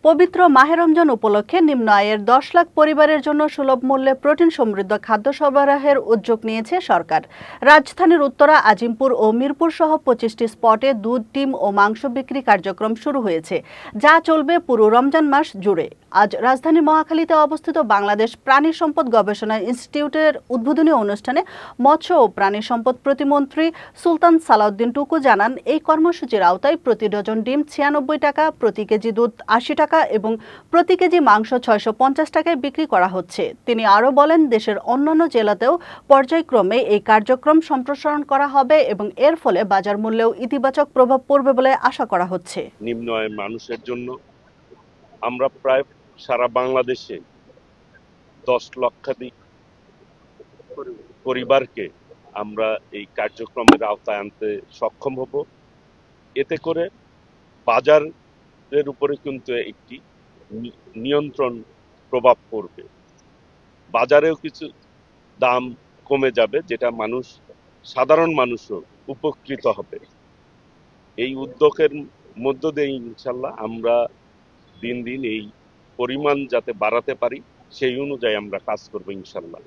পবিত্র মাহে রমজান উপলক্ষে নিম্ন আয়ের 10 লাখ পরিবারের জন্য সুলভ মূল্যে প্রোটিন সমৃদ্ধ খাদ্য সরবরাহের উদ্যোগ নিয়েছে সরকার। রাজধানীর উত্তরা, আজিমপুর ও মিরপুর সহ 25টি স্পটে দুধ, ডিম ও মাংস বিক্রি কার্যক্রম শুরু হয়েছে, যা চলবে পুরো রমজান মাস জুড়ে। আজ রাজধানীর মহাখালীতে অবস্থিত বাংলাদেশ প্রাণী সম্পদ গবেষণা ইনস্টিটিউটের উদ্বোধনী অনুষ্ঠানে মৎস্য ও প্রাণী সম্পদ প্রতিমন্ত্রী সুলতান সালাউদ্দিন টুকু জানান, এই কর্মসূচির আওতায় প্রতি ডজন ডিম 96 টাকা, প্রতি কেজি দুধ 80 টাকা এবং প্রতি কেজি মাংস 650 টাকায় বিক্রি করা হচ্ছে। তিনি আরও বলেন, দেশের অন্যান্য জেলাতেও পর্যায়ক্রমে এই কার্যক্রম সম্প্রসারণ করা হবে এবং এর ফলে বাজার মূল্যেও ইতিবাচক প্রভাব পড়বে বলে আশা করা হচ্ছে। নিম্ন আয়ের মানুষের জন্য আমরা প্রায় সারা বাংলাদেশে 10 লক্ষাধিক পরিবারকে আমরা এই কার্যক্রমের আওতায় আনতে সক্ষম হব। এতে করে বাজারের উপরে কিন্তু একটি নিয়ন্ত্রণ প্রভাব পড়বে, বাজারেও কিছু দাম কমে যাবে, যেটা সাধারণ মানুষও উপকৃত হবে। এই উদ্যোগের মধ্য দিয়ে ইনশাল্লাহ আমরা দিন দিন এই পরিমাণ যাতে বাড়াতে পারি, সেই অনুযায়ী আমরা কাজ করবো ইনশাল্লাহ।